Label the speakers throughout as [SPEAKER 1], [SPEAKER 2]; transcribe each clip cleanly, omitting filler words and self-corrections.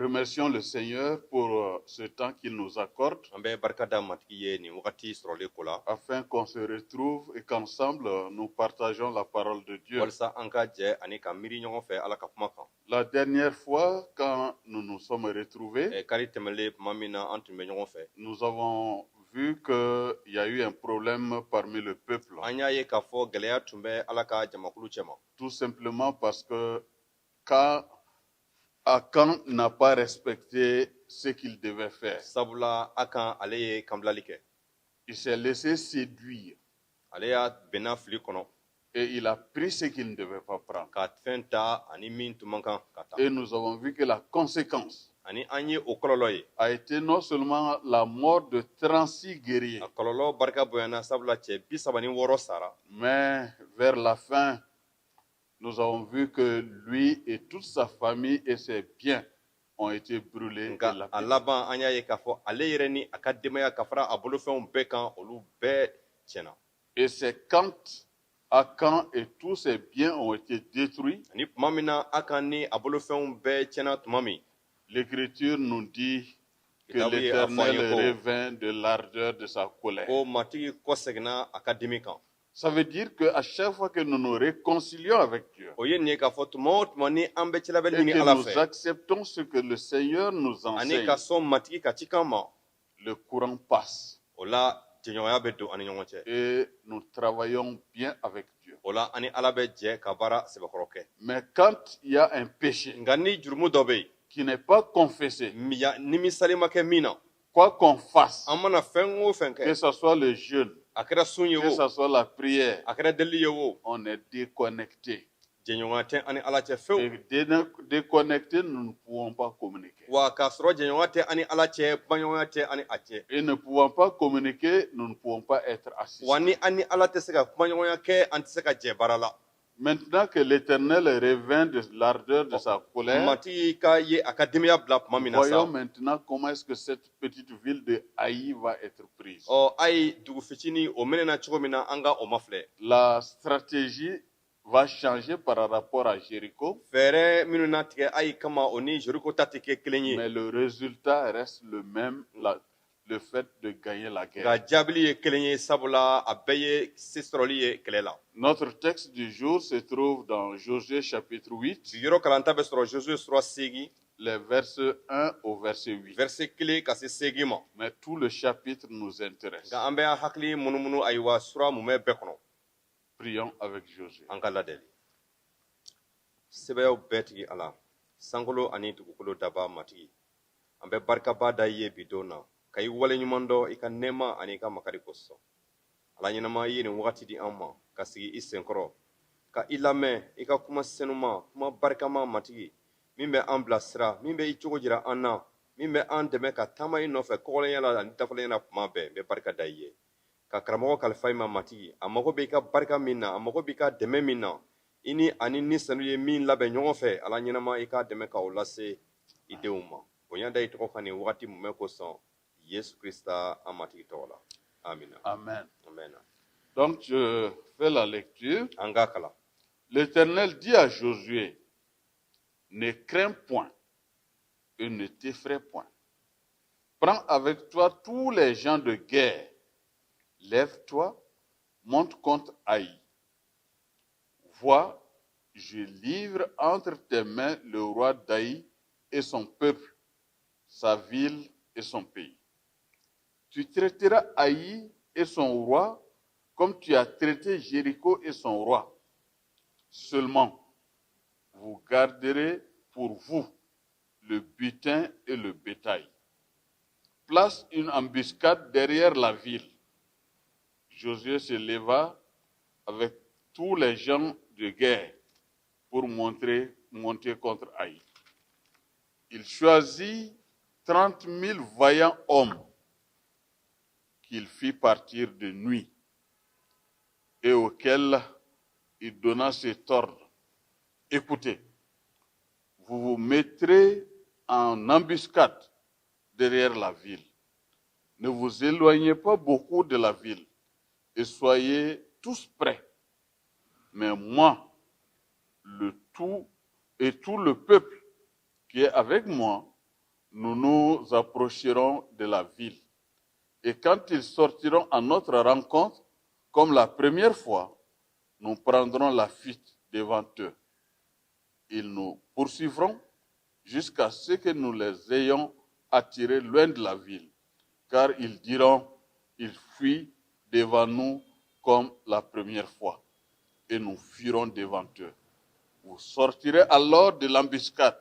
[SPEAKER 1] remercions le Seigneur pour ce temps qu'il nous accorde afin qu'on se retrouve et qu'ensemble nous partageons la parole de Dieu. La dernière fois, quand nous nous sommes retrouvés, nous avons vu qu'il y a eu un problème parmi le peuple. Tout simplement parce que Akan n'a pas respecté ce qu'il devait faire. Il s'est laissé séduire. Et il a pris ce qu'il ne devait pas prendre. Et nous avons vu que la conséquence a été non seulement la mort de 36 guerriers, mais vers la fin, nous avons vu que lui et toute sa famille et ses biens ont été brûlés. Et c'est quand Akan et tous ses biens ont été détruits, l'Écriture nous dit que l'Éternel revint de l'ardeur de sa colère. Ça veut dire qu'à chaque fois que nous nous réconcilions avec Dieu et que nous acceptons ce que le Seigneur nous enseigne, le courant passe et nous travaillons bien avec Dieu. Mais quand il y a un péché qui n'est pas confessé, quoi qu'on fasse, que ce soit le jeûne, que ce soit la prière, on est déconnecté. Et déconnecté, nous ne pouvons pas communiquer. Et ne pouvant pas communiquer, nous ne pouvons pas être assistés. Maintenant que l'Éternel revint de l'ardeur de sa colère, voyons maintenant comment est-ce que cette petite ville de Haï va être prise. La stratégie va changer par rapport à Jéricho, mais le résultat reste le même, le fait de gagner la guerre. Notre texte du jour se trouve dans Josué chapitre 8, les versets 1 au verset 8. Mais tout le chapitre nous intéresse. Prions avec Josué.
[SPEAKER 2] Sangolo ani tukukolo daba matigi ambe barka bada ye bidona kai wale nyumando ikanema ani ka makari kosso ala nyinama yini wakati di amma kasigi isenkoro ka ilame ika kuma senuma kuma barka ma matigi mimbe amblasra mimbe ichogo jira anna mimbe andeme ka tama inofe kole yala ani tafale yana kuma be barka daye ka karamo kalfaima matigi amako be ka barka minna amako be ka deme minna ini ani ni sanu ye min labe ɲɔgɔn fɛ ala ɲɛnama i ka dɛmɛ k'aw lase i denw ma bonya da i tɔgɔ ka nin wagati mun bɛ kosɔn Yesu Krista an matigi tɔgɔ la amina.
[SPEAKER 1] Amen.
[SPEAKER 2] Amen.
[SPEAKER 1] Donc je fais la lecture.
[SPEAKER 2] An k'a kalan.
[SPEAKER 1] L'Éternel dit à Josué, ne crains point et ne t'effraie point. Prends avec toi tous les gens de guerre. Lève-toi, monte contre Haï. Vois, je livre entre tes mains le roi d'Haï et son peuple, sa ville et son pays. Tu traiteras Haï et son roi comme tu as traité Jéricho et son roi. Seulement, vous garderez pour vous le butin et le bétail. Place une embuscade derrière la ville. Josué se leva avec tous les gens de guerre pour monter contre Haï. Il choisit 30 000 vaillants hommes qu'il fit partir de nuit et auxquels il donna cet ordre. Écoutez, vous vous mettrez en embuscade derrière la ville. Ne vous éloignez pas beaucoup de la ville et soyez tous prêts. Mais moi, tout le peuple qui est avec moi, nous nous approcherons de la ville. Et quand ils sortiront à notre rencontre, comme la première fois, nous prendrons la fuite devant eux. Ils nous poursuivront jusqu'à ce que nous les ayons attirés loin de la ville. Car ils diront, ils fuient devant nous comme la première fois. Et nous fuirons devant eux. Vous sortirez alors de l'embuscade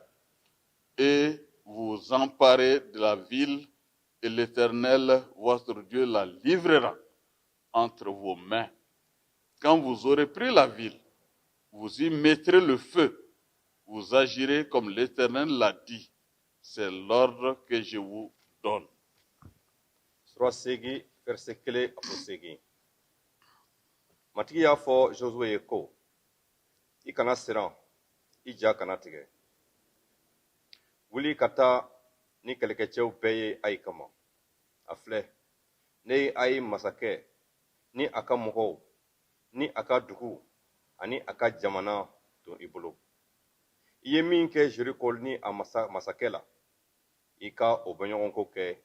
[SPEAKER 1] et vous emparez de la ville et l'Éternel, votre Dieu, la livrera entre vos mains. Quand vous aurez pris la ville, vous y mettrez le feu. Vous agirez comme l'Éternel l'a dit. C'est l'ordre que je vous donne.
[SPEAKER 2] Sura segi verset kelen a fɔ segi. Matigi y'a fɔ Josué ye ko i kana siran i ja kana tigɛ wuli ka taa ni kɛlɛkɛcɛw bɛɛ ye Ayi kama a filɛ ne ye Ayi masakɛ ni a ka mɔgɔw ni a ka dugu ani a ka jamana don i bolo i ye min kɛ Jeriko ni a masakɛ la i ka o bɔɲɔgɔnko kɛ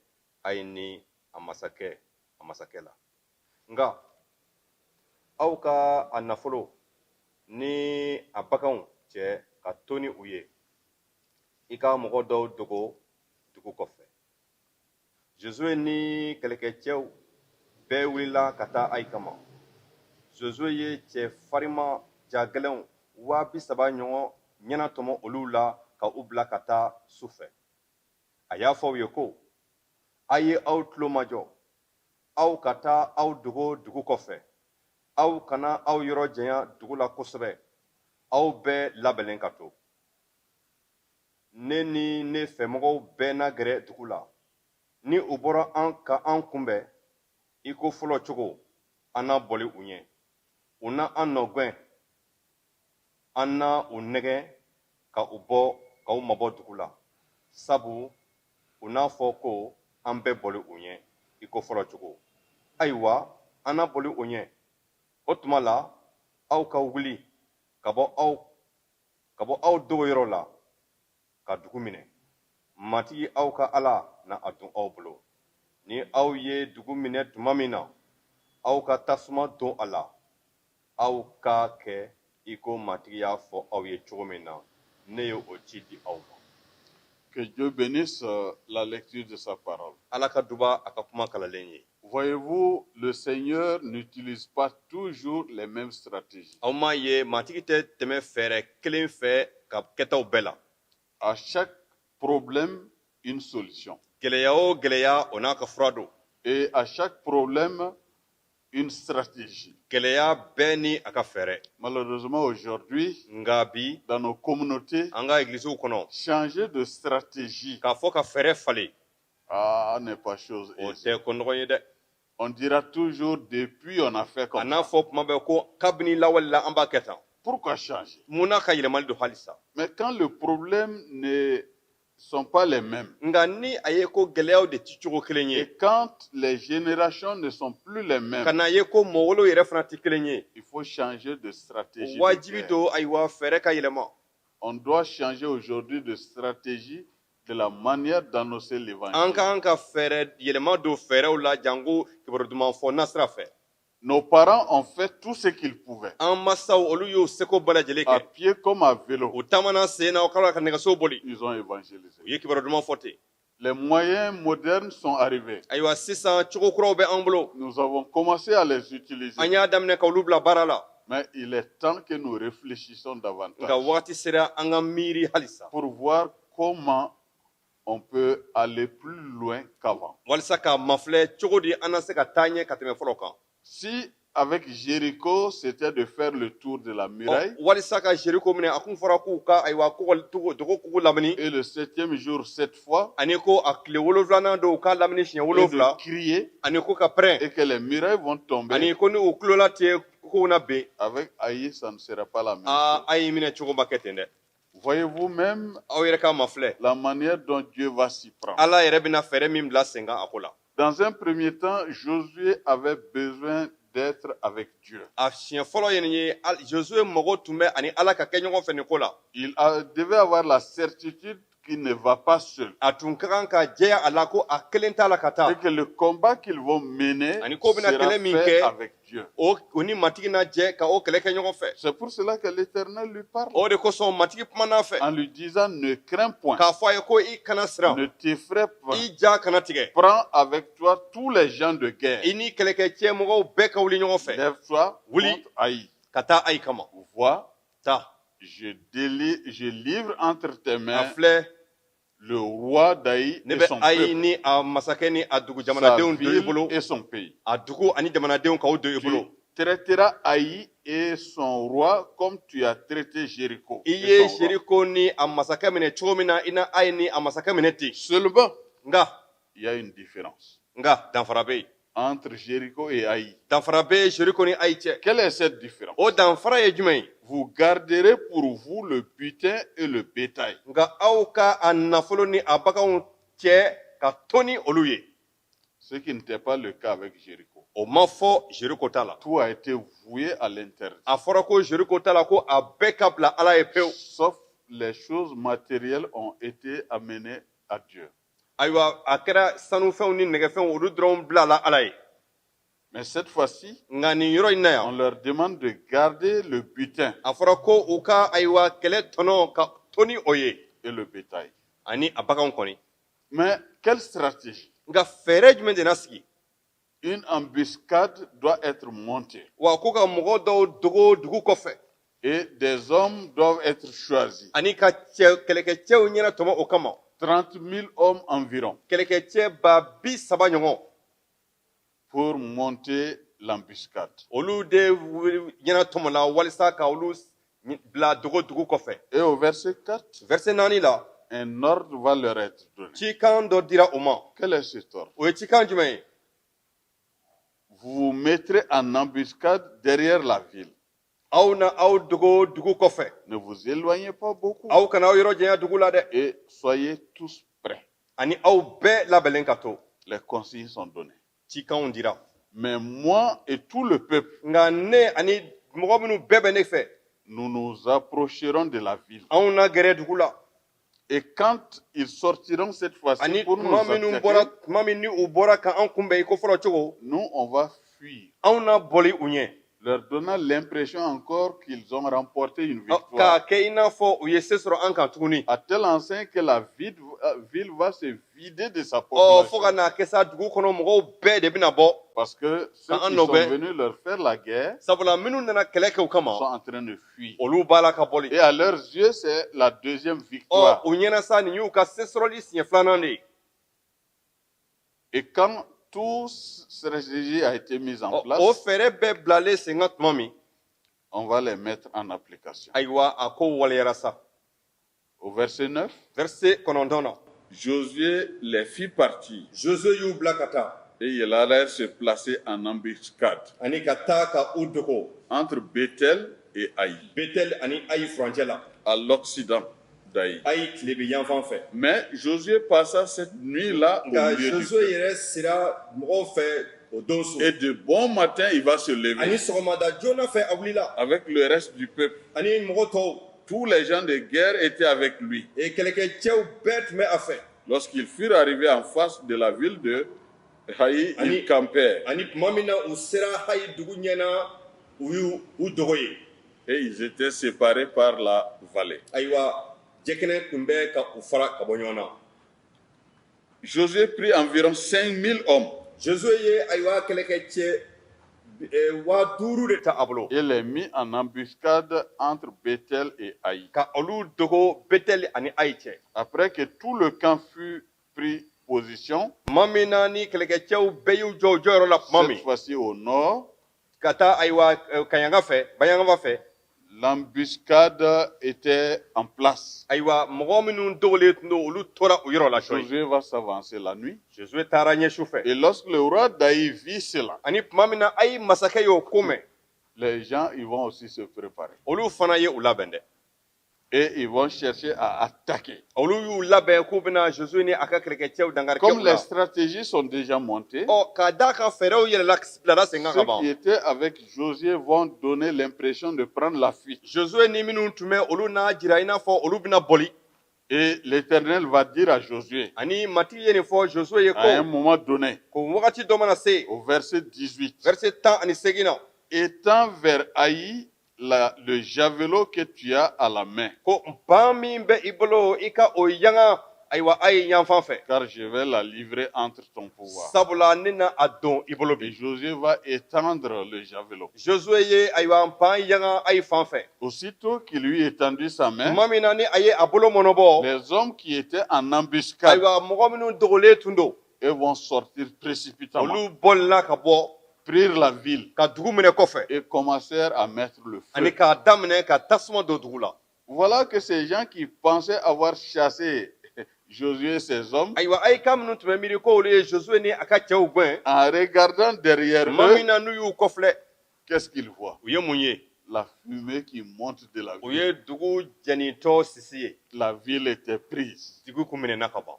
[SPEAKER 2] Ayi ni a masakɛ la nga aw ka a nafolo ni a baganw cɛ ka to ni u ye i ka mɔgɔ dɔw dogo dugu kɔfɛ Josué ni kɛlɛkɛcɛw bɛɛ wulila ka taa Ayi kama Josué ye cɛ farima jagɛlɛnw 30,000 ɲɔgɔn ɲɛna tɔmɔ olu la ka u bila ka taa su fɛ a y'a fɔ u ye ko a ye aw tulo majɔ aw ka taa aw dogo dugu kɔfɛ aw kana aw yɔrɔ janya dugu la kosɛbɛ aw bɛɛ labɛnnen ka to ne ni ne fɛmɔgɔw bɛɛ na gɛrɛ dugu la ni u bɔra an kunbɛn i ko fɔlɔ cogo an na bɔli u ɲɛ u na an nɔgɛn an na u nɛgɛ ka u mabɔ dugu la sabu u n'a fɔ ko an bɛ bɔli u ɲɛ i ko fɔlɔ cogo ayiwa an na bɔli u ɲɛ o tuma la aw ka wuli ka bɔ aw dogoyɔrɔ la ka dugu minɛ matigi aw ka Ala na a dun aw bolo ni aw ye dugu minɛ tuma min na aw ka tasuma don a la aw ka kɛ i ko matigi y'a fɔ aw ye cogo min na ne ye o ci di aw ma.
[SPEAKER 1] Que Dieu bénisse la lecture de sa parole.
[SPEAKER 2] Ala ka duba a ka kuma kalalen ye.
[SPEAKER 1] Voyez-vous, le Seigneur n'utilise pas toujours les mêmes stratégies.
[SPEAKER 2] Aw m'a ye matigi tɛ tɛmɛ fɛɛrɛ kelen fɛ ka kɛtaw bɛɛ la.
[SPEAKER 1] À chaque problème, une solution.
[SPEAKER 2] Gɛlɛya o gɛlɛya o n'a ka fura don.
[SPEAKER 1] Et à chaque problème, une stratégie.
[SPEAKER 2] Gɛlɛya bɛɛ ni a ka fɛɛrɛ.
[SPEAKER 1] Malheureusement, aujourd'hui,
[SPEAKER 2] Nga bi
[SPEAKER 1] dans nos communautés,
[SPEAKER 2] an ka églisiw kɔnɔ
[SPEAKER 1] changer de stratégie
[SPEAKER 2] k'a fɔ ka fɛɛrɛ falen
[SPEAKER 1] n'est pas chose
[SPEAKER 2] o
[SPEAKER 1] aisée.
[SPEAKER 2] tɛ ko nɔgɔ ye dɛ.
[SPEAKER 1] On dira toujours, depuis on a fait
[SPEAKER 2] A
[SPEAKER 1] comme
[SPEAKER 2] n'a
[SPEAKER 1] ça.
[SPEAKER 2] fɔ kuma bɛɛ ko kabini lawale la an b'a kɛ tan.
[SPEAKER 1] Pourquoi changer?
[SPEAKER 2] Mun n'a ka yɛlɛmali don halisa.
[SPEAKER 1] Mais quand le problème ne sont pas les mêmes,
[SPEAKER 2] Nga ni a ye ko gɛlɛyaw de ti cogo kelen ye
[SPEAKER 1] et quand les générations ne sont plus les mêmes,
[SPEAKER 2] ka na ye ko mɔgɔwolow yɛrɛ fana ti kelen ye
[SPEAKER 1] il faut changer de stratégie.
[SPEAKER 2] wajibi don ayiwa fɛɛrɛ ka yɛlɛma.
[SPEAKER 1] On doit changer aujourd'hui de stratégie de la manière d'annoncer
[SPEAKER 2] An
[SPEAKER 1] l'évangile.
[SPEAKER 2] k'an ka fɛɛrɛ yɛlɛma don fɛɛrɛw la jango kibaru duman fɔ nasira fɛ.
[SPEAKER 1] Nos parents ont fait tout ce qu'ils pouvaient,
[SPEAKER 2] An masaw olu y'o seko bɛɛ lajɛlen
[SPEAKER 1] à
[SPEAKER 2] kɛ
[SPEAKER 1] pied comme à vélo.
[SPEAKER 2] u taamana sen na o kala ka nɛgɛso boli
[SPEAKER 1] Ils ont évangélisé.
[SPEAKER 2] u ye kibaru duman fɔ ten.
[SPEAKER 1] Les moyens modernes sont arrivés.
[SPEAKER 2] Ayiwa sisan cogo kuraw bɛ an bolo
[SPEAKER 1] Nous avons commencé à les utiliser.
[SPEAKER 2] an y'a daminɛ ka olu bila baara la
[SPEAKER 1] Mais il est temps que nous réfléchissions
[SPEAKER 2] nka
[SPEAKER 1] davantage
[SPEAKER 2] wagati sera an ka miiri halisa
[SPEAKER 1] pour voir comment on peut aller plus loin qu'avant.
[SPEAKER 2] walisa ka mafilɛ cogo di an na se ka taa ɲɛ ka tɛmɛ fɔlɔ kan.
[SPEAKER 1] Si avec Jéricho, c'était de faire le tour de la muraille,
[SPEAKER 2] walisa ka Jeriko minɛ a kun fɔra k'u ka ayiwa dogo kugu lamini
[SPEAKER 1] et le 7e jour, 7 fois,
[SPEAKER 2] ani ko a tile 7nan don u k'a lamini siɲɛ
[SPEAKER 1] et de
[SPEAKER 2] 7
[SPEAKER 1] crier,
[SPEAKER 2] ani ko ka pɛrɛn
[SPEAKER 1] et que les murailles vont tomber.
[SPEAKER 2] ani ko ni u tulola ten kow na ben
[SPEAKER 1] Avec Aïe, ça ne sera pas la même
[SPEAKER 2] a
[SPEAKER 1] chose.
[SPEAKER 2] a y'i minɛ cogo ma kɛ ten dɛ.
[SPEAKER 1] Voyez-vous même
[SPEAKER 2] Aw yɛrɛ ka mafilɛ
[SPEAKER 1] la manière dont Dieu va s'y prendre.
[SPEAKER 2] Ala yɛrɛ bɛna fɛɛrɛ min bila sen kan a ko la.
[SPEAKER 1] Dans un premier temps, Josué avait besoin d'être avec Dieu.
[SPEAKER 2] A siɲɛ fɔlɔ ye nin ye Josué mago tun bɛ ani Ala ka kɛ ɲɔgɔn fɛ nin ko la.
[SPEAKER 1] Il devait avoir la certitude qu'il ne va pas seul.
[SPEAKER 2] a tun ka kan ka jɛya a la ko a kelen t'a la ka
[SPEAKER 1] Et
[SPEAKER 2] taa
[SPEAKER 1] que le combat qu'ils vont mener
[SPEAKER 2] Ani ko bɛna
[SPEAKER 1] sera
[SPEAKER 2] kɛlɛ min
[SPEAKER 1] fait
[SPEAKER 2] kɛ
[SPEAKER 1] avec Dieu.
[SPEAKER 2] o ni matigi na jɛ ka o kɛlɛ kɛ ɲɔgɔn fɛ
[SPEAKER 1] C'est pour cela que l'Éternel lui parle
[SPEAKER 2] o de kosɔn matigi kuman'a fɛ
[SPEAKER 1] en lui disant ne crains point,
[SPEAKER 2] k'a fɔ a ye ko i kana siran
[SPEAKER 1] ne t'effraie pas.
[SPEAKER 2] i ja kana tigɛ
[SPEAKER 1] Prends avec toi tous les gens de guerre.
[SPEAKER 2] i ni kɛlɛkɛcɛ mɔgɔw bɛɛ ka wuli ɲɔgɔn fɛ
[SPEAKER 1] Lève-toi
[SPEAKER 2] Oui.
[SPEAKER 1] contre Haï.
[SPEAKER 2] ka taa ayi kama
[SPEAKER 1] Vois,
[SPEAKER 2] taa
[SPEAKER 1] je livre entre tes
[SPEAKER 2] a
[SPEAKER 1] mains
[SPEAKER 2] filɛ
[SPEAKER 1] le roi d'Aï
[SPEAKER 2] ne
[SPEAKER 1] et
[SPEAKER 2] bɛ
[SPEAKER 1] son
[SPEAKER 2] ayi
[SPEAKER 1] peuple,
[SPEAKER 2] ni a masakɛ ni a dugu
[SPEAKER 1] sa
[SPEAKER 2] jamanadenw don i
[SPEAKER 1] ville
[SPEAKER 2] bolo
[SPEAKER 1] et son pays.
[SPEAKER 2] a dugu ani jamanadenw k'aw don i
[SPEAKER 1] Tu
[SPEAKER 2] bolo
[SPEAKER 1] traiteras Haï et son roi comme tu as traité Jéricho.
[SPEAKER 2] i
[SPEAKER 1] et
[SPEAKER 2] ye
[SPEAKER 1] son roi.
[SPEAKER 2] Jeriko ni a masakɛ minɛ cogo min na i na ayi ni a masakɛ minɛ ten
[SPEAKER 1] Seulement,
[SPEAKER 2] nka
[SPEAKER 1] il y a une différence
[SPEAKER 2] danfara bɛ yen
[SPEAKER 1] entre Jéricho et Haï.
[SPEAKER 2] danfara bɛ Jeriko ni ayi cɛ
[SPEAKER 1] Quelle est cette différence?
[SPEAKER 2] o danfara ye jumɛn ye
[SPEAKER 1] Vous garderez pour vous le butin et le bétail.
[SPEAKER 2] nka aw ka a nafolo ni a baganw cɛ ka to ni olu ye
[SPEAKER 1] Ce qui n'était pas le cas avec Jéricho.
[SPEAKER 2] o ma fɔ Jeriko ta la
[SPEAKER 1] Tout a été voué à l'interdit.
[SPEAKER 2] a fɔra ko Jeriko ta la ko a bɛɛ ka bila ala ye pewu
[SPEAKER 1] Sauf les choses matérielles ont été amenées à Dieu.
[SPEAKER 2] ayiwa a kɛra sanufɛnw ni nɛgɛfɛnw olu dɔrɔn bilala ala ye
[SPEAKER 1] Mais cette fois-ci,
[SPEAKER 2] nka nin yɔrɔ in na
[SPEAKER 1] on
[SPEAKER 2] yan
[SPEAKER 1] leur demande de garder le butin
[SPEAKER 2] a fɔra ko u ka ayiwa kɛlɛ tɔnɔ ka to ni o ye
[SPEAKER 1] et le bétail.
[SPEAKER 2] ani a baganw kɔni
[SPEAKER 1] Mais quelle stratégie?
[SPEAKER 2] nka fɛɛrɛ jumɛn de na sigi
[SPEAKER 1] Une embuscade doit être montée
[SPEAKER 2] wa ko ka mɔgɔ dɔw dogo dugu kɔfɛ
[SPEAKER 1] et des hommes doivent être choisis.
[SPEAKER 2] ani ka kɛlɛkɛcɛw ɲɛna tɔmɔ o kama
[SPEAKER 1] 30 000 hommes environ
[SPEAKER 2] kɛlɛkɛcɛ ba 30 ɲɔgɔn
[SPEAKER 1] pour monter l'embuscade.
[SPEAKER 2] olu de ɲɛna tɔmɔla walisa ka olu bila dogo dugu kɔfɛ
[SPEAKER 1] Et au verset 4,
[SPEAKER 2] verset 4 la
[SPEAKER 1] un ordre va leur être donné.
[SPEAKER 2] cikan dɔ dira u ma
[SPEAKER 1] Quel est cet ordre?
[SPEAKER 2] o ye cikan jumɛn ye
[SPEAKER 1] Vous vous mettrez en embuscade derrière la ville.
[SPEAKER 2] aw na aw dogo dugu kɔfɛ
[SPEAKER 1] Ne vous éloignez pas beaucoup
[SPEAKER 2] aw kana aw yɔrɔ janya dugu la dɛ
[SPEAKER 1] et soyez tous prêts.
[SPEAKER 2] ani aw bɛɛ labɛnlen ka to
[SPEAKER 1] Les consignes sont données.
[SPEAKER 2] cikanw dira
[SPEAKER 1] Mais moi et tout le peuple,
[SPEAKER 2] nka ne ani mɔgɔ minnu bɛɛ bɛ ne fɛ
[SPEAKER 1] nous nous approcherons de la ville.
[SPEAKER 2] anw na gɛrɛ dugu la
[SPEAKER 1] Et quand ils sortiront cette fois-ci
[SPEAKER 2] ani
[SPEAKER 1] pour nous
[SPEAKER 2] tuma minnu
[SPEAKER 1] attaquer,
[SPEAKER 2] bɔra tuma min ni u bɔra ka an kunbɛn i ko fɔlɔ cogo
[SPEAKER 1] nous, on va fuir,
[SPEAKER 2] anw na bɔli u ɲɛ
[SPEAKER 1] leur donnant l'impression encore qu'ils ont remporté une
[SPEAKER 2] k'a
[SPEAKER 1] victoire.
[SPEAKER 2] kɛ i n'a fɔ u ye se sɔrɔ an kan tuguni
[SPEAKER 1] À tel enseigne que la ville va se vider de sa
[SPEAKER 2] ɔ fo ka
[SPEAKER 1] population.
[SPEAKER 2] n'a kɛ sa dugu kɔnɔ mɔgɔw bɛɛ de bɛna bɔ
[SPEAKER 1] Parce que ceux
[SPEAKER 2] Quand
[SPEAKER 1] qui
[SPEAKER 2] on
[SPEAKER 1] sont
[SPEAKER 2] obéit-
[SPEAKER 1] venus leur faire la guerre
[SPEAKER 2] sabula minnu nana kɛlɛ kɛ u
[SPEAKER 1] sont
[SPEAKER 2] kama
[SPEAKER 1] en train de fuir.
[SPEAKER 2] olu b'a la ka bɔli
[SPEAKER 1] Et à leurs yeux, c'est la deuxième
[SPEAKER 2] ɔ
[SPEAKER 1] victoire.
[SPEAKER 2] u ɲɛna sa nin y'u ka se sɔrɔli siɲɛ filanan de ye
[SPEAKER 1] Et quand toute stratégie a été mise en
[SPEAKER 2] ɔ o
[SPEAKER 1] place,
[SPEAKER 2] fɛɛrɛ bɛɛ bilalen sen kan tuma min
[SPEAKER 1] on va les mettre en application.
[SPEAKER 2] ayiwa a ko waliyara sa
[SPEAKER 1] Au verset 9,
[SPEAKER 2] verset 9 na
[SPEAKER 1] Josué les fit partir
[SPEAKER 2] Josué y'u bila ka taa
[SPEAKER 1] et ils allèrent se placer en embuscade
[SPEAKER 2] ani ka taa ka u dogo
[SPEAKER 1] entre Bethel et Haï,
[SPEAKER 2] Betel ani Ayi furancɛ la
[SPEAKER 1] à l'occident d'Haï.
[SPEAKER 2] Ayi tile bɛ yanfan fɛ
[SPEAKER 1] Mais Josué passa cette nuit-là au
[SPEAKER 2] nka
[SPEAKER 1] milieu du
[SPEAKER 2] Josué
[SPEAKER 1] peuple.
[SPEAKER 2] yɛrɛ sira mɔgɔw fɛ o don su
[SPEAKER 1] Et de bon matin, il va se
[SPEAKER 2] ani
[SPEAKER 1] lever
[SPEAKER 2] sɔgɔmada joona fɛ a wulila
[SPEAKER 1] avec le reste du peuple.
[SPEAKER 2] ani mɔgɔ tɔw
[SPEAKER 1] Tous les gens de guerre étaient avec lui.
[SPEAKER 2] kɛlɛkɛcɛw bɛɛ tun bɛ a fɛ
[SPEAKER 1] Lorsqu'ils furent arrivés en face de la ville de Haï, ils campèrent
[SPEAKER 2] ani tuma min na u sera Hayi dugu ɲɛna u y'u dogo ye
[SPEAKER 1] et ils étaient séparés par la vallée.
[SPEAKER 2] ayiwa jɛkɛnɛ tun bɛ ka u fara ka bɔ ɲɔgɔn na
[SPEAKER 1] Josué prit environ 5000 hommes
[SPEAKER 2] Josué ye ayiwa kɛlɛkɛcɛ 5000 de ta a bolo
[SPEAKER 1] et les mit en embuscade entre Bethel et Haï.
[SPEAKER 2] ka olu dogo Betel ani Ayi cɛ
[SPEAKER 1] Après que tout le camp fut pris position,
[SPEAKER 2] tuma min na ni kɛlɛkɛcɛw bɛɛ y'u jɔ u jɔyɔrɔ la tuma min
[SPEAKER 1] cette fois-ci au nord,
[SPEAKER 2] ka taa ayiwa kaɲanga fɛ bayanfa fɛ
[SPEAKER 1] l'embuscade était en place.
[SPEAKER 2] ayiwa mɔgɔ minnu dogolen tun don olu tora u yɔrɔ la sɔrɔ
[SPEAKER 1] Josué va s'avancer la nuit.
[SPEAKER 2] Josué taara ɲɛsu fɛ
[SPEAKER 1] Et lorsque le roi d'Haï vit cela,
[SPEAKER 2] ani tuma min na Ayi masakɛ y'o ko mɛn
[SPEAKER 1] les gens ils vont aussi se préparer.
[SPEAKER 2] olu fana ye u labɛn dɛ
[SPEAKER 1] Et ils vont chercher à attaquer.
[SPEAKER 2] olu y'u labɛn k'u bɛna Josué ni a ka kɛlɛkɛcɛw dankari kɛ
[SPEAKER 1] Comme
[SPEAKER 2] u
[SPEAKER 1] les
[SPEAKER 2] la
[SPEAKER 1] stratégies sont déjà montées,
[SPEAKER 2] ɔ k'a d'a kan fɛɛrɛw yɛlɛla bilala sen kan ka
[SPEAKER 1] ceux
[SPEAKER 2] ban
[SPEAKER 1] qui étaient avec Josué vont donner l'impression de prendre la fuite.
[SPEAKER 2] Josué ni minnu tun bɛ olu n'a jira i n'a fɔ olu bɛna bɔli
[SPEAKER 1] Et l'Éternel va dire à Josué,
[SPEAKER 2] ani mati ye nin fɔ Josué ye
[SPEAKER 1] à un
[SPEAKER 2] ko
[SPEAKER 1] moment donné,
[SPEAKER 2] ko wagati dɔ mana se
[SPEAKER 1] au verset 18,
[SPEAKER 2] verset 18 na
[SPEAKER 1] étends vers Haï le javelot que tu as à la main,
[SPEAKER 2] ko ban min bɛ i bolo i ka o yanga ayiwa a ye yanfan fɛ
[SPEAKER 1] car je vais la livrer entre ton pouvoir.
[SPEAKER 2] sabula ne na a don i bolo
[SPEAKER 1] Et
[SPEAKER 2] bi
[SPEAKER 1] Josué va étendre le javelot.
[SPEAKER 2] Josué ye ayiwa ban yanga a ye fan fɛ
[SPEAKER 1] Aussitôt qu'il lui étendit sa main,
[SPEAKER 2] tuma min na ni a ye a bolo mɔnɔbɔ
[SPEAKER 1] les hommes qui étaient en embuscade,
[SPEAKER 2] ayiwa mɔgɔ minnu dogolen tun don
[SPEAKER 1] eux vont sortir précipitamment,
[SPEAKER 2] olu bɔlila ka bɔ
[SPEAKER 1] prirent la ville
[SPEAKER 2] ka dugu minɛ kɔfɛ
[SPEAKER 1] et commencèrent à mettre le
[SPEAKER 2] ani
[SPEAKER 1] feu.
[SPEAKER 2] k'a daminɛ ka tasuma don dugu la
[SPEAKER 1] Voilà que ces gens qui pensaient avoir chassé Josué et ses hommes,
[SPEAKER 2] ayiwa a ye kan minnu tun bɛ miiri ko olu ye Josué ni a ka cɛw gɛn
[SPEAKER 1] en regardant derrière
[SPEAKER 2] tuma min
[SPEAKER 1] eux,
[SPEAKER 2] na n'u y'u kɔfilɛ
[SPEAKER 1] qu'est-ce qu'ils voient?
[SPEAKER 2] u ye mun ye
[SPEAKER 1] La fumée qui monte de la
[SPEAKER 2] u
[SPEAKER 1] ville.
[SPEAKER 2] ye dugu jɛnitɔ sisi ye
[SPEAKER 1] La ville était prise.
[SPEAKER 2] dugu kun minɛna ka ban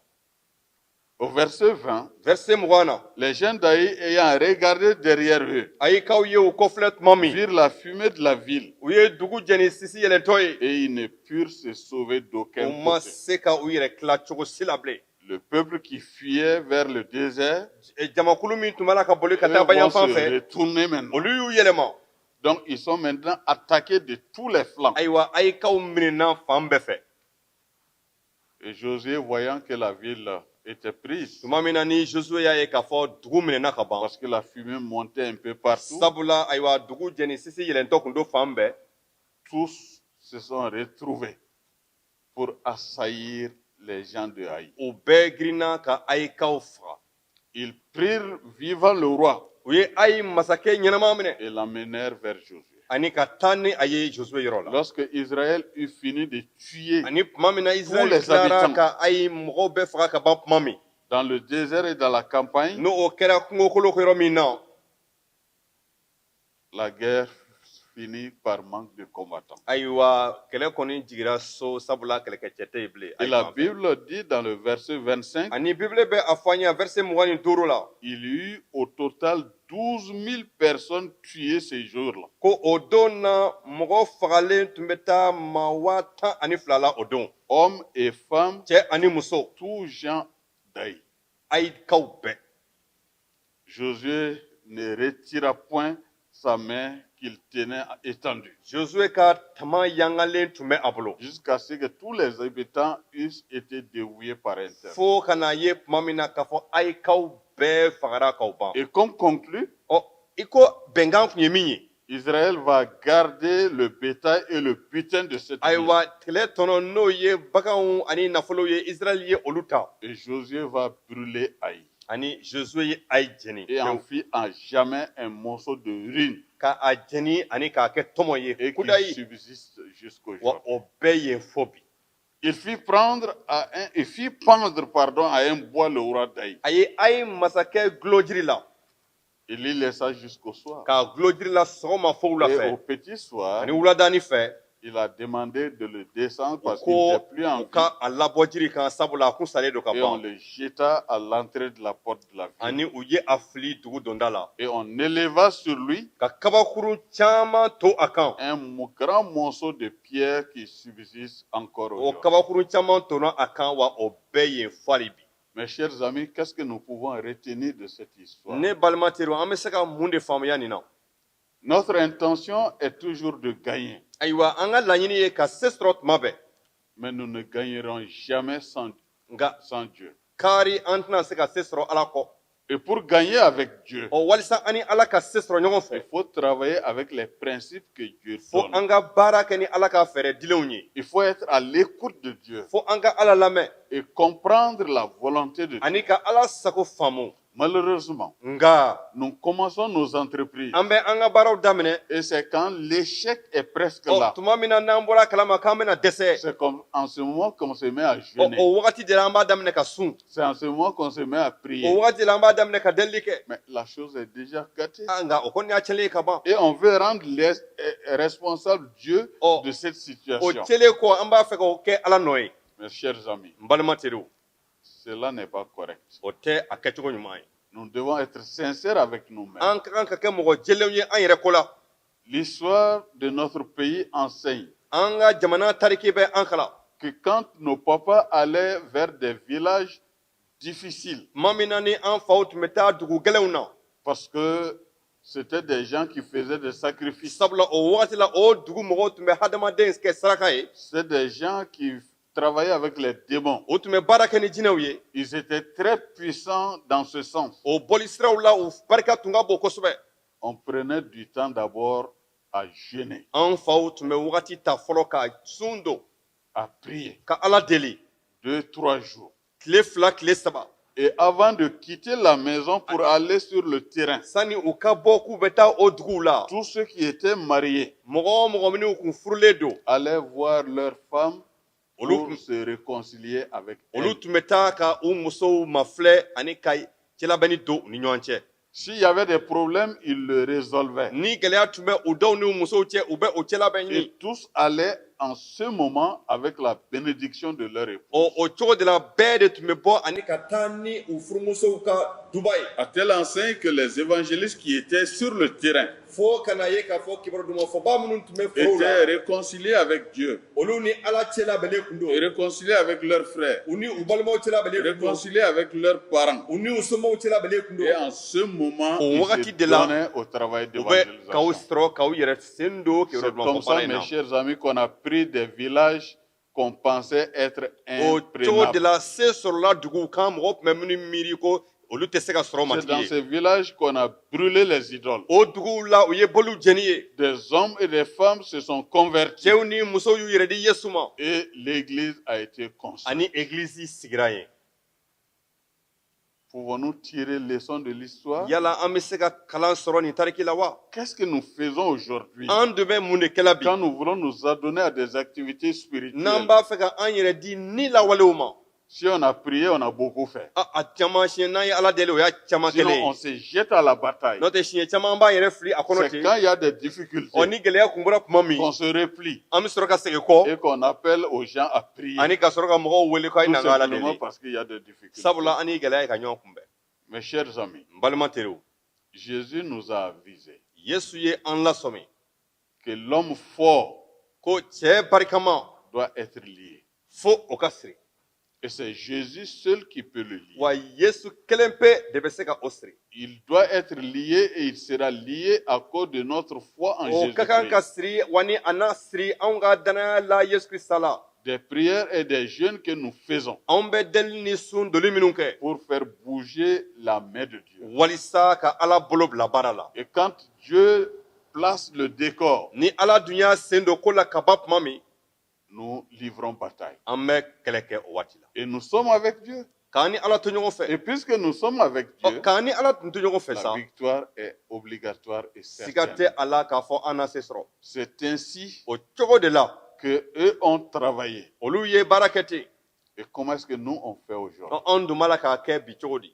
[SPEAKER 1] Au verset 20,
[SPEAKER 2] verset 20 na
[SPEAKER 1] les gens d'Aï ayant regardé derrière eux,
[SPEAKER 2] a ye kaw ye u kɔfilɛ tuma min
[SPEAKER 1] virent la fumée de la ville
[SPEAKER 2] u ye dugu jɛni sisi yɛlɛntɔ ye
[SPEAKER 1] et ils ne purent se sauver
[SPEAKER 2] u
[SPEAKER 1] d'aucun
[SPEAKER 2] ma
[SPEAKER 1] côté.
[SPEAKER 2] se ka u yɛrɛ tila cogo si la bilen
[SPEAKER 1] Le peuple qui fuyait vers le désert,
[SPEAKER 2] jamakulu min tun b'a la ka boli ka
[SPEAKER 1] eux
[SPEAKER 2] taa
[SPEAKER 1] vont
[SPEAKER 2] bayanfan
[SPEAKER 1] se
[SPEAKER 2] fɛ
[SPEAKER 1] retourner maintenant.
[SPEAKER 2] olu y'u yɛlɛma
[SPEAKER 1] Donc ils sont maintenant attaqués de tous les flancs.
[SPEAKER 2] ayiwa a ye kaw minɛna fan bɛɛ fɛ
[SPEAKER 1] Et Josué, voyant que la ville était prise,
[SPEAKER 2] tuma min na ni Josué y'a ye k'a fɔ dugu minɛna ka ban
[SPEAKER 1] parce que la fumée montait un peu partout,
[SPEAKER 2] sabula ayiwa dugu jɛni sisi yɛlɛntɔ kun do fan bɛɛ
[SPEAKER 1] tous se sont retrouvés pour assaillir les gens de Haï.
[SPEAKER 2] u bɛɛ girinna ka a ye kaw faga
[SPEAKER 1] Ils prirent vivant le roi
[SPEAKER 2] u ye a ye masakɛ ɲɛnama minɛ
[SPEAKER 1] et l'amenèrent vers Josué.
[SPEAKER 2] ani ka taa ni a ye Josué yɔrɔ la
[SPEAKER 1] Lorsque Israël eut fini de tuer
[SPEAKER 2] ani tuma min na Israël
[SPEAKER 1] les
[SPEAKER 2] tilara
[SPEAKER 1] habitants.
[SPEAKER 2] ka a ye mɔgɔw bɛɛ faga ka ban tuma min
[SPEAKER 1] dans le désert et dans la campagne,
[SPEAKER 2] n'o o kɛra kungokolo yɔrɔ min na
[SPEAKER 1] la guerre finit par manque de combattants.
[SPEAKER 2] ayiwa kɛlɛ kɔni jigira so sabula kɛlɛkɛcɛ tɛ yen bilen
[SPEAKER 1] Et la Bible dit dans le verset 25,
[SPEAKER 2] ani bibile bɛ a fɔ an ye verset 25 la
[SPEAKER 1] il y eut au total 12 000 personnes tuées ces jours-là.
[SPEAKER 2] ko o don na mɔgɔ fagalen tun bɛ taa maa 12 la o don
[SPEAKER 1] Hommes et femmes,
[SPEAKER 2] cɛ ani muso
[SPEAKER 1] tous gens d'Aï.
[SPEAKER 2] a ye kaw bɛɛ
[SPEAKER 1] Josué ne retira point sa main qu'il tenait étendue,
[SPEAKER 2] Josué ka tama yangalen tun bɛ a bolo
[SPEAKER 1] jusqu'à ce que tous les habitants eussent été dévoués par un tel.
[SPEAKER 2] fo ka na ye tuma min na k'a fɔ a ye kaw bɛɛ fagara k'aw ban
[SPEAKER 1] Et comme conclu,
[SPEAKER 2] ɔ i ko bɛnkan tun ye min ye
[SPEAKER 1] Israël va garder le bétail et le butin de cette ville.
[SPEAKER 2] ayiwa kɛlɛ tɔnɔ n'o ye baganw ani nafolow ye Israël ye olu ta
[SPEAKER 1] Et Josué va brûler Haï
[SPEAKER 2] ani Josué ye a ye jɛni
[SPEAKER 1] et en fit à jamais un morceau de ruine
[SPEAKER 2] ka a jɛni ani k'a kɛ tɔmɔ ye
[SPEAKER 1] et
[SPEAKER 2] kuda
[SPEAKER 1] qui
[SPEAKER 2] ye
[SPEAKER 1] subsiste jusqu'au
[SPEAKER 2] wa
[SPEAKER 1] jour.
[SPEAKER 2] o bɛɛ ye fɔ bi
[SPEAKER 1] Il fit pendre à un bois le roi d'Haï.
[SPEAKER 2] a ye masakɛ gulon jiri la
[SPEAKER 1] Il y laissa jusqu'au soir.
[SPEAKER 2] k'a gulon jiri la sɔgɔma fo wula
[SPEAKER 1] Et
[SPEAKER 2] fɛ
[SPEAKER 1] au petit soir,
[SPEAKER 2] ani wuladaani fɛ
[SPEAKER 1] il a demandé de le descendre
[SPEAKER 2] u
[SPEAKER 1] parce qu'il
[SPEAKER 2] ko
[SPEAKER 1] n'était plus en
[SPEAKER 2] u
[SPEAKER 1] vie.
[SPEAKER 2] ka a labɔ jiri kan sabula a kun salen don ka
[SPEAKER 1] Et on
[SPEAKER 2] ban
[SPEAKER 1] le jeta à l'entrée de la porte de la ville.
[SPEAKER 2] ani u ye a fili dugu donda la
[SPEAKER 1] Et on éleva sur lui
[SPEAKER 2] ka kabakurun caman to a kan
[SPEAKER 1] un grand morceau de pierre qui subsiste encore
[SPEAKER 2] o
[SPEAKER 1] aujourd'hui.
[SPEAKER 2] kabakurun caman tonna a kan wa o bɛɛ ye fali bi
[SPEAKER 1] Mes chers amis, qu'est-ce que nous pouvons retenir de cette histoire?
[SPEAKER 2] ne balima teriw an bɛ se ka mun de faamuya nin na
[SPEAKER 1] Notre intention est toujours de gagner,
[SPEAKER 2] ayiwa an ka laɲini ye ka se sɔrɔ tuma bɛɛ
[SPEAKER 1] mais nous ne gagnerons jamais
[SPEAKER 2] nka
[SPEAKER 1] sans Dieu.
[SPEAKER 2] kaari an tɛna se ka se sɔrɔ ala kɔ
[SPEAKER 1] Et pour gagner avec Dieu,
[SPEAKER 2] ɔ walisa an ni ala ka se sɔrɔ ɲɔgɔn
[SPEAKER 1] il
[SPEAKER 2] fɛ
[SPEAKER 1] faut travailler avec les principes que Dieu
[SPEAKER 2] fo
[SPEAKER 1] donne.
[SPEAKER 2] an ka baara kɛ ni ala ka fɛɛrɛ dilenw ye
[SPEAKER 1] Il faut être à l'écoute de Dieu
[SPEAKER 2] fo an ka ala lamɛn
[SPEAKER 1] et comprendre la volonté de Dieu.
[SPEAKER 2] ani ka ala sago faamu
[SPEAKER 1] Malheureusement,
[SPEAKER 2] nka
[SPEAKER 1] nous commençons nos entreprises
[SPEAKER 2] an bɛ an ka baaraw daminɛ
[SPEAKER 1] et c'est quand l'échec est presque
[SPEAKER 2] ɔ
[SPEAKER 1] là.
[SPEAKER 2] tuma min na n'an bɔra a kalama k'an bɛna dɛsɛ
[SPEAKER 1] C'est comme en ce moment qu'on se met à
[SPEAKER 2] ɔ
[SPEAKER 1] jeûner.
[SPEAKER 2] o wagati de la an b'a daminɛ ka sun
[SPEAKER 1] C'est en ce moment qu'on se met à
[SPEAKER 2] o
[SPEAKER 1] prier.
[SPEAKER 2] wagati de la an b'a daminɛ ka delili kɛ
[SPEAKER 1] Mais la chose est déjà gâtée.
[SPEAKER 2] nka o kɔni y'a cɛlen ye ka ban
[SPEAKER 1] Et on veut rendre responsable Dieu
[SPEAKER 2] Oh.
[SPEAKER 1] de cette
[SPEAKER 2] o
[SPEAKER 1] situation.
[SPEAKER 2] cɛlen kɔ an b'a fɛ k'o kɛ ala nɔ ye
[SPEAKER 1] Mes chers amis,
[SPEAKER 2] n balima teriw
[SPEAKER 1] cela n'est pas correct.
[SPEAKER 2] o tɛ a kɛcogo ɲuman ye
[SPEAKER 1] Nous devons être sincères avec nous-mêmes.
[SPEAKER 2] an ka kan ka kɛ mɔgɔ jɛlenw ye an yɛrɛ ko la
[SPEAKER 1] L'histoire de notre pays enseigne
[SPEAKER 2] an ka jamana tariki bɛ an kala
[SPEAKER 1] que quand nos papas allaient vers des villages difficiles,
[SPEAKER 2] mamina ni an faw tun bɛ taa dugu gɛlɛnw na
[SPEAKER 1] parce que c'était des gens qui faisaient des sacrifices.
[SPEAKER 2] sabula o wagati la o dugu mɔgɔw tun bɛ hadamaden kɛ saraka ye
[SPEAKER 1] C'est des gens qui travaillaient avec les démons.
[SPEAKER 2] o tun bɛ baara kɛ ni jinɛw ye
[SPEAKER 1] Ils étaient très puissants dans ce sens.
[SPEAKER 2] o bɔli siraw la u barika tun ka bon kosɛbɛ
[SPEAKER 1] On prenait du temps d'abord à jeûner,
[SPEAKER 2] an faw tun bɛ wagati ta fɔlɔ ka sun don
[SPEAKER 1] à prier,
[SPEAKER 2] ka ala deli
[SPEAKER 1] 2-3 jours.
[SPEAKER 2] tile fila tile saba
[SPEAKER 1] Et avant de quitter la maison pour aller sur le terrain,
[SPEAKER 2] sani u ka bɔ k'u bɛ taa o duguw la
[SPEAKER 1] tous ceux qui étaient mariés
[SPEAKER 2] mɔgɔ o mɔgɔ minnu kun furulen don
[SPEAKER 1] allaient voir leurs femmes
[SPEAKER 2] Olu
[SPEAKER 1] pour
[SPEAKER 2] tun-
[SPEAKER 1] se réconcilier avec
[SPEAKER 2] olu
[SPEAKER 1] elles.
[SPEAKER 2] tun bɛ taa ka u musow mafilɛ ani ka cɛlabɛnni don u ni ɲɔgɔn cɛ
[SPEAKER 1] S'il y avait des problèmes, ils le résolvaient.
[SPEAKER 2] ni gɛlɛya tun bɛ u dɔw ni u musow cɛ u bɛ o cɛlabɛn ɲini
[SPEAKER 1] Et tous allaient en ce moment avec la bénédiction de leur époux.
[SPEAKER 2] o cogo de la bɛɛ de tun bɛ bɔ ani ka taa ni u furumusow ka duba ye
[SPEAKER 1] À telle enseigne que les évangélistes qui étaient sur le terrain
[SPEAKER 2] fo kana ye k'a fɔ kibaru dumanfɔba minnu tun bɛ forow
[SPEAKER 1] étaient
[SPEAKER 2] la
[SPEAKER 1] réconciliés avec Dieu,
[SPEAKER 2] olu ni ala cɛlabɛnlen kun don
[SPEAKER 1] et réconciliés avec leurs frères,
[SPEAKER 2] u ni u balimaw cɛlabɛnlen kun don
[SPEAKER 1] réconciliés avec leurs parents.
[SPEAKER 2] u ni u somɔgɔw cɛlabɛnlen kun
[SPEAKER 1] Et
[SPEAKER 2] don
[SPEAKER 1] en ce moment,
[SPEAKER 2] Au
[SPEAKER 1] ils
[SPEAKER 2] wagati
[SPEAKER 1] se
[SPEAKER 2] de la-
[SPEAKER 1] donnaient au travail
[SPEAKER 2] u bɛ k'aw
[SPEAKER 1] d'évangélisation.
[SPEAKER 2] sɔrɔ k'aw yɛrɛ sen don
[SPEAKER 1] C'est
[SPEAKER 2] kibaru
[SPEAKER 1] comme ça,
[SPEAKER 2] dumanfɔbana in
[SPEAKER 1] mes
[SPEAKER 2] na
[SPEAKER 1] chers amis, qu'on a pris des villages qu'on pensait être
[SPEAKER 2] o cogo de
[SPEAKER 1] imprenables.
[SPEAKER 2] la se sɔrɔla duguw kan mɔgɔ tun bɛ minnu miiri ko olu tɛ se ka sɔrɔ
[SPEAKER 1] C'est dans
[SPEAKER 2] matigi ye
[SPEAKER 1] ces villages qu'on a brûlé les idoles.
[SPEAKER 2] o duguw la u ye boliw jeni ye
[SPEAKER 1] Des hommes et des femmes se sont convertis
[SPEAKER 2] cɛw ni musow y'u yɛrɛ di yesu ma
[SPEAKER 1] et l'église a été construite.
[SPEAKER 2] ani egilizi sigira yen
[SPEAKER 1] Pouvons-nous tirer leçon de l'histoire?
[SPEAKER 2] yala an bɛ se ka kalan sɔrɔ nin tariki la wa
[SPEAKER 1] Qu'est-ce que nous faisons aujourd'hui
[SPEAKER 2] an de bɛ mun de kɛla bi
[SPEAKER 1] quand nous voulons nous adonner à des activités
[SPEAKER 2] n'an
[SPEAKER 1] spirituelles?
[SPEAKER 2] b'a fɛ ka an yɛrɛ di ni lawalew ma
[SPEAKER 1] Si on a prié, on a beaucoup fait.
[SPEAKER 2] a caman siɲɛ n'an ye ala deli o y'a caman
[SPEAKER 1] Sinon,
[SPEAKER 2] kɛlen
[SPEAKER 1] on se jette à la bataille.
[SPEAKER 2] n'o tɛ siɲɛ caman an b'a yɛrɛ fili a kɔnɔ
[SPEAKER 1] C'est
[SPEAKER 2] ten
[SPEAKER 1] quand il y a des difficultés
[SPEAKER 2] ɔ ni gɛlɛya kun bɔra tuma min
[SPEAKER 1] qu'on se replie
[SPEAKER 2] an bɛ sɔrɔ ka segin kɔ
[SPEAKER 1] et qu'on appelle aux gens à prier.
[SPEAKER 2] ani ka sɔrɔ ka mɔgɔw wele k'a ye
[SPEAKER 1] Tout
[SPEAKER 2] na n ka ala
[SPEAKER 1] simplement
[SPEAKER 2] deli
[SPEAKER 1] parce qu'il y a des difficultés.
[SPEAKER 2] sabula an ni gɛlɛya ye ka ɲɔgɔn kunbɛn
[SPEAKER 1] Mes chers amis,
[SPEAKER 2] n balima teriw
[SPEAKER 1] Jésus nous a avisés
[SPEAKER 2] yesu ye an lasɔmi
[SPEAKER 1] que l'homme fort
[SPEAKER 2] ko cɛɛ barikama
[SPEAKER 1] doit être lié.
[SPEAKER 2] fo o ka siri
[SPEAKER 1] Et c'est Jésus seul qui peut le lier.
[SPEAKER 2] wa yesu kelen pe de bɛ se ka o siri
[SPEAKER 1] Il doit être lié et il sera lié à cause de notre foi en
[SPEAKER 2] o ka kan ka
[SPEAKER 1] Jésus-Christ.
[SPEAKER 2] siri wa ni a n'a siri anw ka danaya la yesu kirisa la
[SPEAKER 1] Des prières et des jeûnes que nous faisons
[SPEAKER 2] anw bɛ deli ni sun doli minnu kɛ
[SPEAKER 1] pour faire bouger la main de Dieu.
[SPEAKER 2] walisa ka ala bolo bila baara la
[SPEAKER 1] Et quand Dieu place le décor,
[SPEAKER 2] ni ala dun y'a sen don ko la ka ban tuma min
[SPEAKER 1] nous livrons bataille.
[SPEAKER 2] an bɛ kɛlɛ kɛ o waati la
[SPEAKER 1] Et nous sommes avec Dieu.
[SPEAKER 2] k'an ni ala to ɲɔgɔn fɛ
[SPEAKER 1] Et puisque nous sommes avec Dieu,
[SPEAKER 2] k'an ni ala tun to ɲɔgɔn fɛ
[SPEAKER 1] la
[SPEAKER 2] sa
[SPEAKER 1] victoire est obligatoire et
[SPEAKER 2] siga
[SPEAKER 1] certaine.
[SPEAKER 2] tɛ a la k'a fɔ an na se sɔrɔ
[SPEAKER 1] C'est ainsi
[SPEAKER 2] o cogo de la
[SPEAKER 1] que eux ont travaillé.
[SPEAKER 2] olu ye baara kɛ ten
[SPEAKER 1] Et comment est-ce que nous on fait aujourd'hui?
[SPEAKER 2] anw dun b'a la k'a kɛ bi cogo di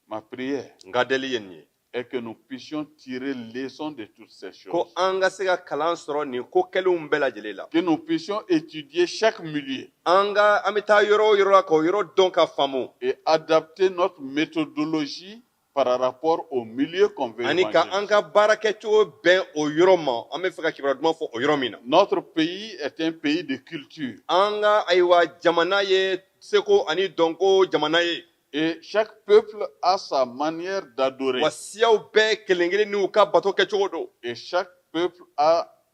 [SPEAKER 1] Ma prière
[SPEAKER 2] n ka deli ye nin ye
[SPEAKER 1] est que nous puissions tirer leçon de toutes ces
[SPEAKER 2] ko
[SPEAKER 1] choses.
[SPEAKER 2] an ka se ka kalan sɔrɔ nin ko kɛlenw bɛɛ lajɛlen la
[SPEAKER 1] Que nous puissions étudier chaque milieu
[SPEAKER 2] an bɛ taa yɔrɔ o yɔrɔ la k'o yɔrɔ dɔn ka faamu
[SPEAKER 1] et adapter notre méthodologie par rapport au milieu qu'on veut
[SPEAKER 2] ani ka an
[SPEAKER 1] évangéliser.
[SPEAKER 2] ka baara kɛcogo bɛn o yɔrɔ ma an bɛ fɛ ka kibaruya duman fɔ o yɔrɔ min na
[SPEAKER 1] Notre pays est un pays de culture
[SPEAKER 2] an ka ayiwa jamana ye seko ani dɔnko jamana ye
[SPEAKER 1] et chaque peuple a sa manière d'adorer
[SPEAKER 2] wa siyaw bɛɛ kelen kelen n'u ka bato kɛcogo don
[SPEAKER 1] et chaque peuple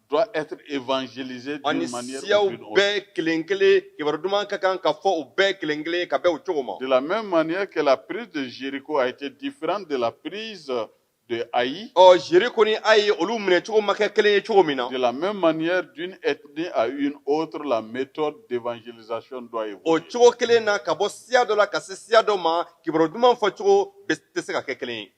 [SPEAKER 1] doit être évangélisé
[SPEAKER 2] ani
[SPEAKER 1] d'une manière ou
[SPEAKER 2] siyaw
[SPEAKER 1] d'une autre.
[SPEAKER 2] bɛɛ kelen kelen kibaruya duman ka kan ka fɔ o bɛɛ kelen kelen ka bɛn o cogo ma
[SPEAKER 1] De la même manière que la prise de Jéricho a été différente de la prise de Haï,
[SPEAKER 2] ɔ zeri kɔni a ye olu minɛ cogo ma kɛ kelen ye cogo min na
[SPEAKER 1] de la même manière d'une ethnie à une autre, la méthode d'évangélisation doit
[SPEAKER 2] o
[SPEAKER 1] évoluer.
[SPEAKER 2] cogo kelen na ka bɔ siya dɔ la ka se siya dɔ ma kibaruya duman fɔ cogo tɛ se ka kɛ kelen ye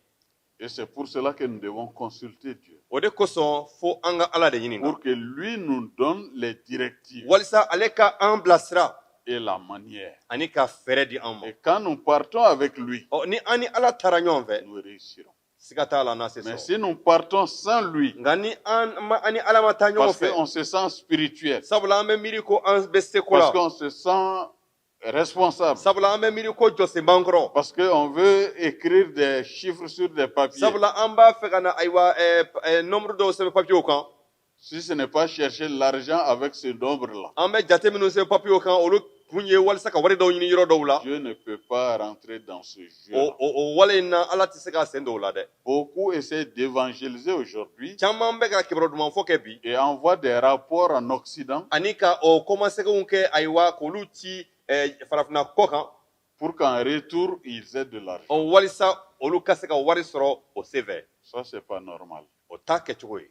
[SPEAKER 1] Et c'est pour cela que nous devons consulter Dieu,
[SPEAKER 2] o de kosɔn fo an ka ala de ɲininka
[SPEAKER 1] pour que lui nous donne les directives
[SPEAKER 2] walisa ale ka an bilasira
[SPEAKER 1] et la manière.
[SPEAKER 2] ani ka fɛɛrɛ di an ma
[SPEAKER 1] Et quand nous partons avec lui,
[SPEAKER 2] ɔ ni an ni ala taara ɲɔgɔn fɛ
[SPEAKER 1] nous réussirons.
[SPEAKER 2] siga t'a la n'a se
[SPEAKER 1] Mais
[SPEAKER 2] sɔrɔ
[SPEAKER 1] si nous partons sans lui,
[SPEAKER 2] nka ni an ni ala ma taa ɲɔgɔn
[SPEAKER 1] parce
[SPEAKER 2] fɛ
[SPEAKER 1] qu'on se sent spirituel,
[SPEAKER 2] sabula an bɛ miiri ko an bɛ seko
[SPEAKER 1] parce
[SPEAKER 2] la
[SPEAKER 1] qu'on se sent responsable,
[SPEAKER 2] sabula an bɛ miiri ko jɔsen b'an kɔrɔ
[SPEAKER 1] parce qu'on veut écrire des chiffres sur des papiers,
[SPEAKER 2] sabula an b'a fɛ ka na ayiwa nombre dɔw sɛbɛn papiyew kan
[SPEAKER 1] Si ce n'est pas chercher l'argent avec ce nombre-là,
[SPEAKER 2] an bɛ jate minnu se papiyew kan olu kun ye walisa ka wari dɔw ɲini yɔrɔ dɔw la
[SPEAKER 1] Dieu ne peut pas rentrer dans ce jeu.
[SPEAKER 2] o wale in na ala tɛ se ka sen dɔw la dɛ
[SPEAKER 1] Beaucoup essaient d'évangéliser aujourd'hui
[SPEAKER 2] caman bɛ ka kibaru duman fɔ kɛ bi
[SPEAKER 1] et envoient des rapports en Occident
[SPEAKER 2] ani ka o kɔmasɛgɛw kɛ ayiwa k'olu ci farafinna kɔ kan
[SPEAKER 1] pour qu'en retour, ils aient de l'argent.
[SPEAKER 2] o walisa olu ka se ka wari sɔrɔ o senfɛ
[SPEAKER 1] Ça, c'est pas normal.
[SPEAKER 2] o t'a kɛcogo ye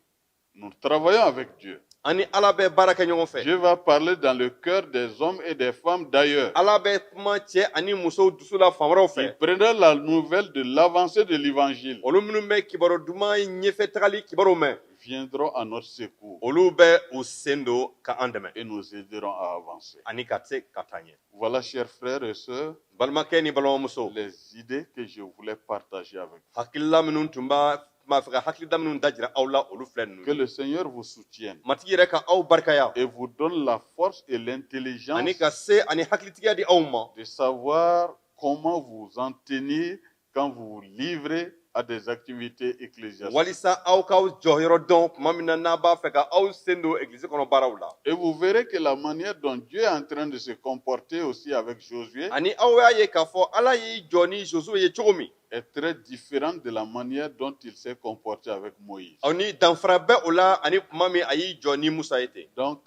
[SPEAKER 1] Nous travaillons avec Dieu.
[SPEAKER 2] ani ala bɛ baara kɛ ɲɔgɔn fɛ
[SPEAKER 1] Dieu va parler dans le cœur des hommes et des femmes d'ailleurs.
[SPEAKER 2] ala bɛ kuma cɛ ani musow dusu la fan wɛrɛw
[SPEAKER 1] Ils
[SPEAKER 2] fɛ
[SPEAKER 1] prendraient la nouvelle de l'avancée de l'évangile.
[SPEAKER 2] olu minnu bɛ kibaru duman ɲɛfɛ tagali kibaru mɛn
[SPEAKER 1] Viendront à notre secours
[SPEAKER 2] olu bɛ u sen don ka an dɛmɛ
[SPEAKER 1] et nous aideront à avancer.
[SPEAKER 2] ani ka se ka taa ɲɛ
[SPEAKER 1] Voilà, chers frères et sœurs,
[SPEAKER 2] balimakɛ ni balimamuso
[SPEAKER 1] les idées que je voulais partager avec vous.
[SPEAKER 2] hakilila minnu tun b'a fɛ ka hakilida minnu da jira aw la olu filɛ ninnu
[SPEAKER 1] Que le Seigneur vous soutienne
[SPEAKER 2] matigi yɛrɛ ka aw barikaya
[SPEAKER 1] et vous donne la force et
[SPEAKER 2] ani
[SPEAKER 1] l'intelligence
[SPEAKER 2] ka se ani hakilitigiya di aw ma
[SPEAKER 1] de savoir comment vous en tenir quand vous vous livrez à des activités ecclésiastiques.
[SPEAKER 2] walisa aw k'aw jɔyɔrɔ dɔn tuma min na n'a b'a fɛ ka aw sen don egilizi kɔnɔ baaraw la
[SPEAKER 1] Et vous verrez que la manière dont Dieu est en train de se comporter aussi avec Josué
[SPEAKER 2] ani aw y'a ye k'a fɔ ala y'i jɔ ni josuwe ye cogo min
[SPEAKER 1] est très différente de la manière dont il s'est comporté avec Moïse.
[SPEAKER 2] aw ni danfara bɛ o la ani tuma min a y'i jɔ ni musa ye ten
[SPEAKER 1] Donc,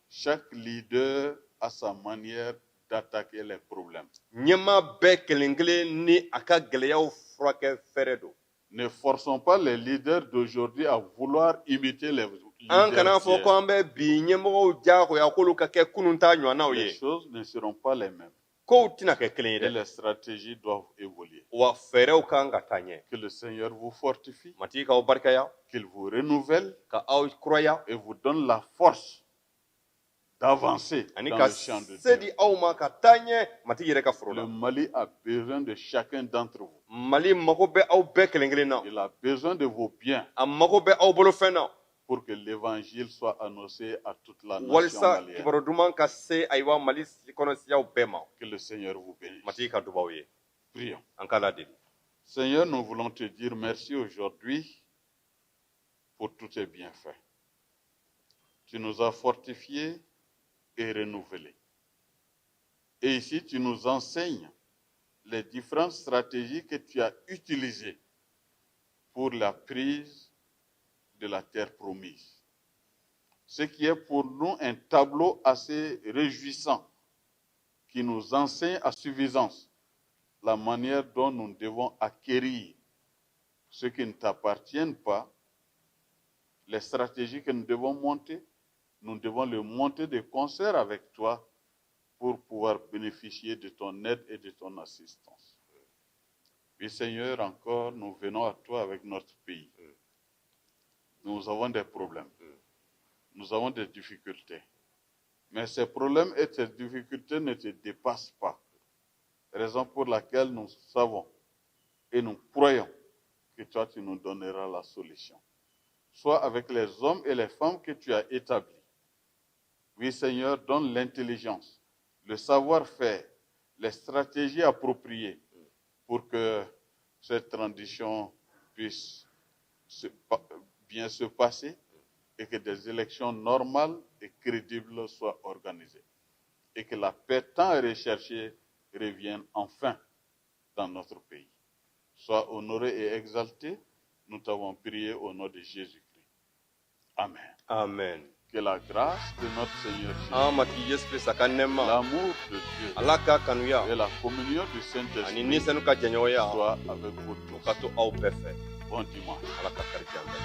[SPEAKER 1] chaque leader a sa manière d'attaquer les problèmes.
[SPEAKER 2] ɲɛmaa bɛɛ kelen kelen ni a ka gɛlɛyaw furakɛ fɛrɛ don
[SPEAKER 1] Ne forçons pas les leaders d'aujourd'hui à vouloir imiter les
[SPEAKER 2] an kana
[SPEAKER 1] leaders
[SPEAKER 2] fɔ ko
[SPEAKER 1] d'hier.
[SPEAKER 2] an bɛ bi ɲɛmɔgɔw diyagoya k'olu ka kɛ kunun ta ɲɔgɔnnaw
[SPEAKER 1] Les
[SPEAKER 2] ye
[SPEAKER 1] choses ne seront pas les mêmes
[SPEAKER 2] kow tɛna kɛ kelen ye
[SPEAKER 1] et
[SPEAKER 2] dɛ
[SPEAKER 1] les stratégies doivent évoluer.
[SPEAKER 2] wa fɛɛrɛw kan ka taa ɲɛ
[SPEAKER 1] Que le Seigneur vous fortifie,
[SPEAKER 2] matigi k'aw barikaya
[SPEAKER 1] qu'il vous renouvelle
[SPEAKER 2] ka aw kuraya
[SPEAKER 1] et vous donne la force d'avancer
[SPEAKER 2] ani
[SPEAKER 1] dans
[SPEAKER 2] ka
[SPEAKER 1] le champ de
[SPEAKER 2] se
[SPEAKER 1] Dieu.
[SPEAKER 2] di aw ma ka taa ɲɛ matigi yɛrɛ ka foro
[SPEAKER 1] Le
[SPEAKER 2] la
[SPEAKER 1] Mali a besoin de chacun d'entre vous.
[SPEAKER 2] mali mago bɛ aw bɛɛ kelen kelen na
[SPEAKER 1] Il a besoin de vos biens
[SPEAKER 2] a mago bɛ aw bolo fɛn na
[SPEAKER 1] pour que l'évangile soit annoncé à toute la nation
[SPEAKER 2] walisa
[SPEAKER 1] malienne.
[SPEAKER 2] kibaru duman ka se ayiwa mali kɔnɔ siyaw bɛɛ ma
[SPEAKER 1] Que le Seigneur vous bénisse.
[SPEAKER 2] matigi ka dubaw ye
[SPEAKER 1] Prions.
[SPEAKER 2] an k'a ladeli
[SPEAKER 1] Seigneur, nous voulons te dire merci aujourd'hui pour tous tes bienfaits. Tu nous as fortifiés et renouvelés. Et ici, tu nous enseignes les différentes stratégies que tu as utilisées pour la prise de la terre promise. Ce qui est pour nous un tableau assez réjouissant qui nous enseigne à suffisance la manière dont nous devons acquérir ce qui ne t'appartiennent pas, les stratégies que nous devons monter, nous devons les monter de concert avec toi pour pouvoir bénéficier de ton aide et de ton assistance. Oui, Seigneur, encore, nous venons à toi avec notre pays. Nous avons des problèmes. Nous avons des difficultés. Mais ces problèmes et ces difficultés ne te dépassent pas. Raison pour laquelle nous savons et nous croyons que toi, tu nous donneras la solution. Soit avec les hommes et les femmes que tu as établis. Oui, Seigneur, donne l'intelligence, le savoir-faire, les stratégies appropriées pour que cette transition puisse bien se passer et que des élections normales et crédibles soient organisées. Et que la paix tant recherchée revienne enfin dans notre pays. Sois honoré et exalté. Nous t'avons prié au nom de Jésus-Christ. Amen.
[SPEAKER 2] amen
[SPEAKER 1] Que la grâce de notre Seigneur
[SPEAKER 2] an
[SPEAKER 1] Jésus,
[SPEAKER 2] matigi yesu kirista ka nɛma
[SPEAKER 1] l'amour de Dieu
[SPEAKER 2] ala ka kanuya
[SPEAKER 1] et la communion du
[SPEAKER 2] ani
[SPEAKER 1] Saint-Esprit
[SPEAKER 2] ninsɛnu ka jɛɲɔgɔnya
[SPEAKER 1] soient avec vous
[SPEAKER 2] o
[SPEAKER 1] tous.
[SPEAKER 2] ka to aw bɛɛ fɛ
[SPEAKER 1] Bon dimanche.
[SPEAKER 2] ala ka kari jan bɛɛ